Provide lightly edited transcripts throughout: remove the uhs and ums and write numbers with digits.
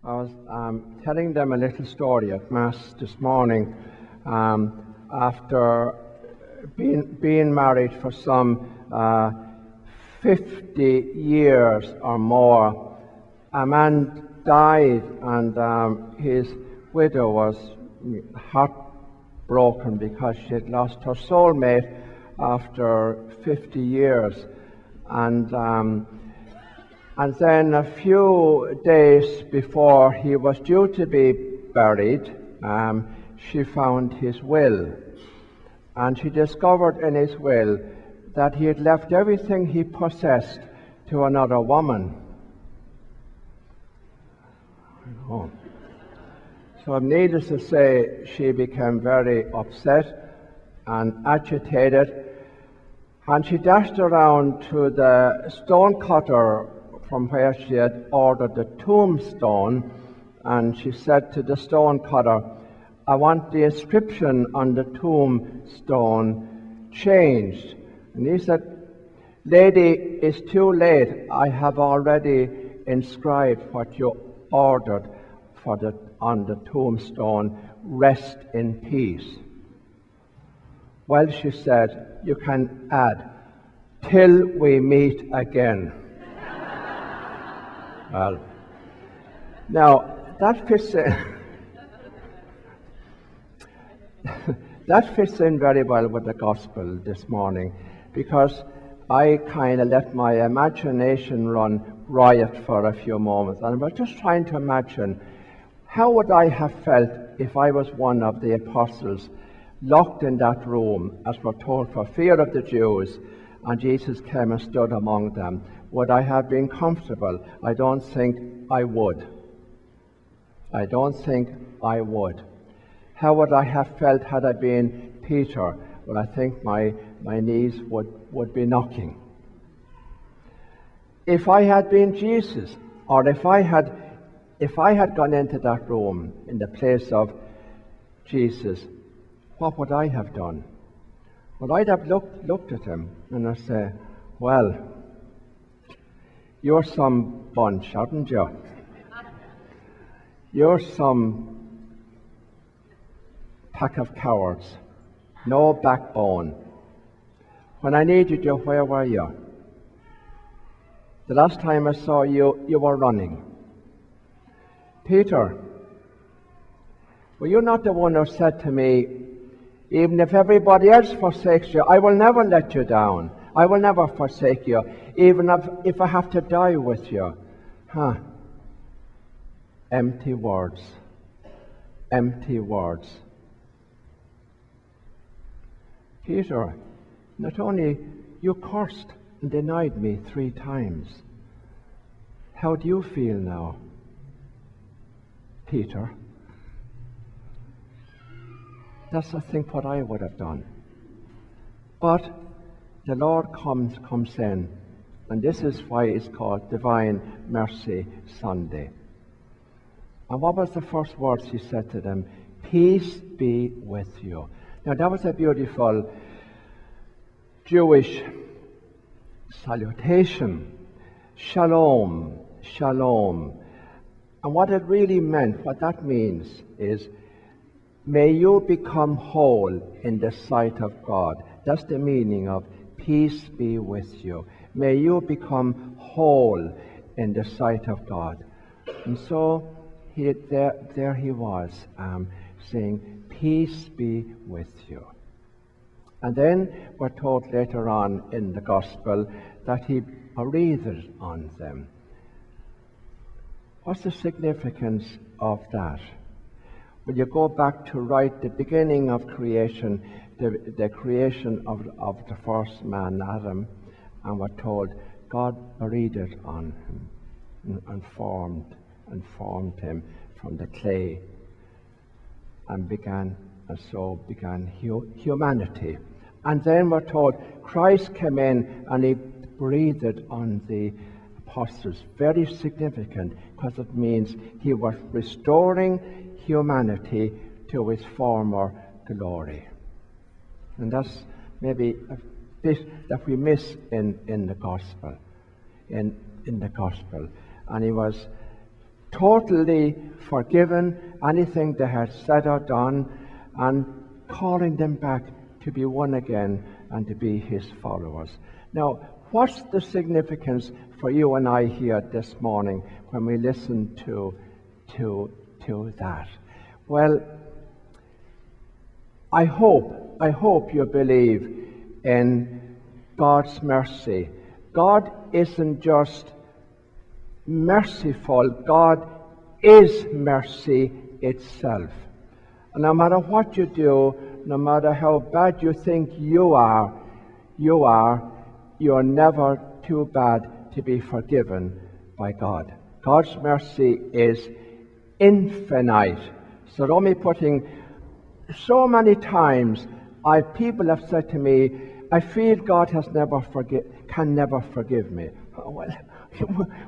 I was telling them a little story at Mass this morning. After being married for some 50 years or more, a man died, and his widow was heartbroken because she had lost her soulmate after 50 years. And then a few days before he was due to be buried, she found his will. And she discovered in his will that he had left everything he possessed to another woman. Oh. So needless to say, she became very upset and agitated, and she dashed around to the stone cutter from where she had ordered the tombstone, and she said to the stone cutter, "I want the inscription on the tombstone changed." And he said, "Lady, it's too late. I have already inscribed what you ordered on the tombstone, rest in peace." Well, she said, "You can add, till we meet again." Well, now that fits in. That fits in very well with the gospel this morning, because I kind of let my imagination run riot for a few moments, and I was just trying to imagine how would I have felt if I was one of the apostles locked in that room, as we're told, for fear of the Jews, and Jesus came and stood among them. Would I have been comfortable? I don't think I would. I don't think I would. How would I have felt had I been Peter? Well, I think my knees would be knocking. If I had been Jesus, or if I had gone into that room in the place of Jesus, what would I have done? Well, I'd have looked at him and I'd say, "Well, you're some bunch, aren't you? You're some pack of cowards, no backbone. When I needed you, where were you? The last time I saw you, you were running. Peter, were you not the one who said to me, even if everybody else forsakes you, I will never let you down. I will never forsake you, even if I have to die with you." Empty words. Empty words. Peter, not only you cursed and denied me 3 times. How do you feel now, Peter? That's, I think, what I would have done. But the Lord comes in, and this is why it's called Divine Mercy Sunday. And what was the first words he said to them? "Peace be with you." Now that was a beautiful Jewish salutation. Shalom, shalom. And what it really meant, what that means is, may you become whole in the sight of God. That's the meaning of peace be with you. May you become whole in the sight of God. And so there he was, saying, "Peace be with you." And then we're told later on in the Gospel that he breathed on them. What's the significance of that? Well, you go back to right the beginning of creation, the creation of the first man, Adam, and we're told God breathed on him and formed him from the clay, and so began humanity. And then we're told Christ came in and he breathed on the apostles. Very significant, because it means he was restoring humanity to its former glory. And that's maybe a bit that we miss in the gospel. In the gospel. And he was totally forgiven anything they had said or done, and calling them back to be one again and to be his followers. Now, what's the significance for you and I here this morning when we listen to that? Well, I hope you believe in God's mercy. God isn't just merciful, God is mercy itself. And no matter what you do, no matter how bad you think you are never too bad to be forgiven by God. God's mercy is infinite. So don't be putting, so many times people have said to me, I feel God can never forgive me. Oh, well,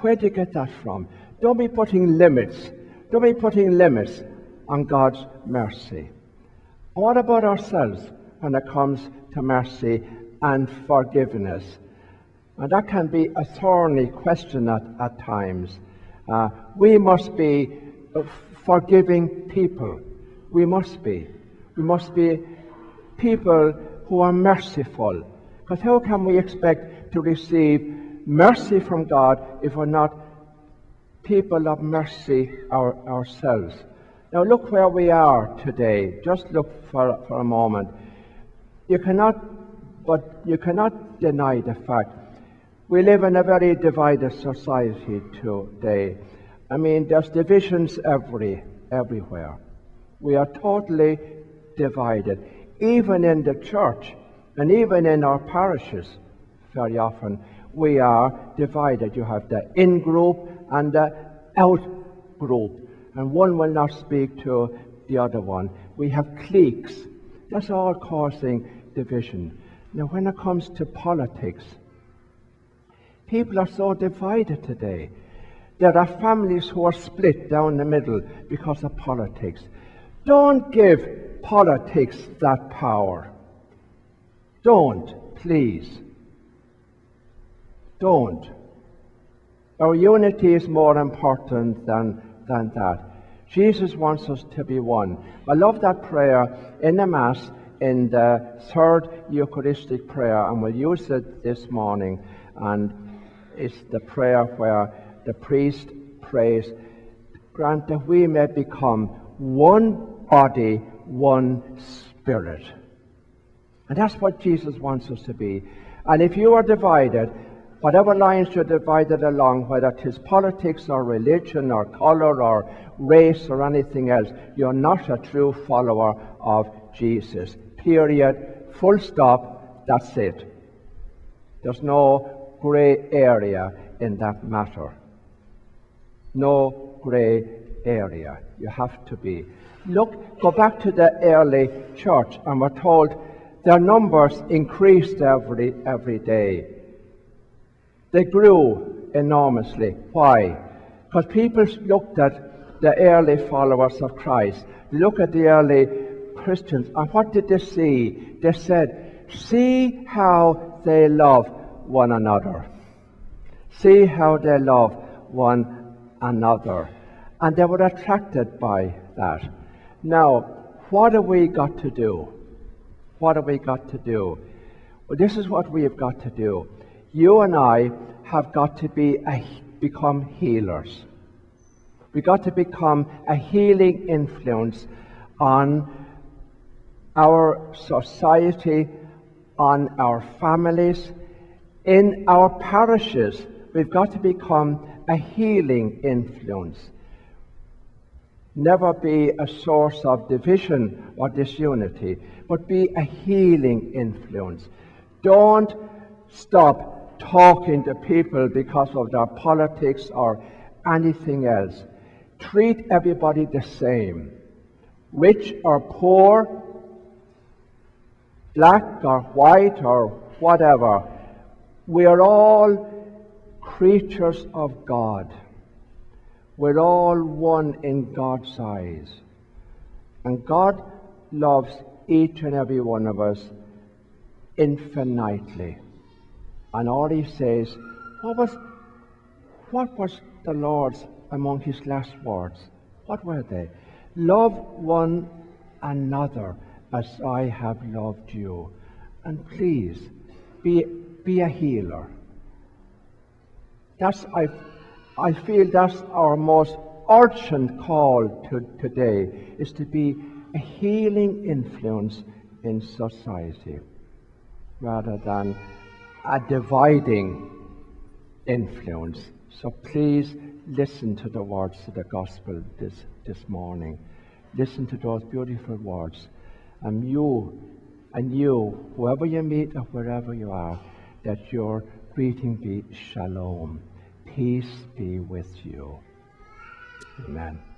where do you get that from? Don't be putting limits. Don't be putting limits on God's mercy. What about ourselves when it comes to mercy and forgiveness? And that can be a thorny question at times. We must be forgiving people. We must be. We must be people who are merciful. Because how can we expect to receive mercy from God if we're not people of mercy ourselves? Now look where we are today. Just look for a moment. You cannot deny the fact we live in a very divided society today. I mean, there's divisions everywhere. We are totally divided. Even in the church and even in our parishes, very often we are divided. You have the in-group and the out-group, and one will not speak to the other one. We have cliques. That's all causing division. Now, when it comes to politics, people are so divided today. There are families who are split down the middle because of politics. Don't give politics that power. Don't, please. Don't. Our unity is more important than that. Jesus wants us to be one. I love that prayer in the Mass, in the third Eucharistic prayer, and we'll use it this morning. And it's the prayer where the priest prays, grant that we may become one body, one spirit. And that's what Jesus wants us to be. And if you are divided, whatever lines you're divided along, whether it is politics or religion or color or race or anything else, you're not a true follower of Jesus. Period. Full stop. That's it. There's no gray area in that matter. No gray area. You have to be. Look, go back to the early church, and we're told their numbers increased every day. They grew enormously. Why? Because people looked at the early followers of Christ. Look at the early Christians, and what did they see? They said, see how they love one another. See how they love one another. And they were attracted by that. Now, what have we got to do? What have we got to do? Well, this is what we have got to do. You and I have got to become healers. We've got to become a healing influence on our society, on our families, in our parishes. We've got to become a healing influence. Never be a source of division or disunity, but be a healing influence. Don't stop talking to people because of their politics or anything else. Treat everybody the same. Rich or poor, black or white or whatever. We are all creatures of God. We're all one in God's eyes. And God loves each and every one of us infinitely. And all he says, what was the Lord's among his last words. What were they? Love one another as I have loved you. And please, be a healer. I feel that's our most urgent call today, is to be a healing influence in society rather than a dividing influence. So please listen to the words of the gospel this morning. Listen to those beautiful words. And you, whoever you meet or wherever you are, that your greeting be shalom. Peace be with you. Amen.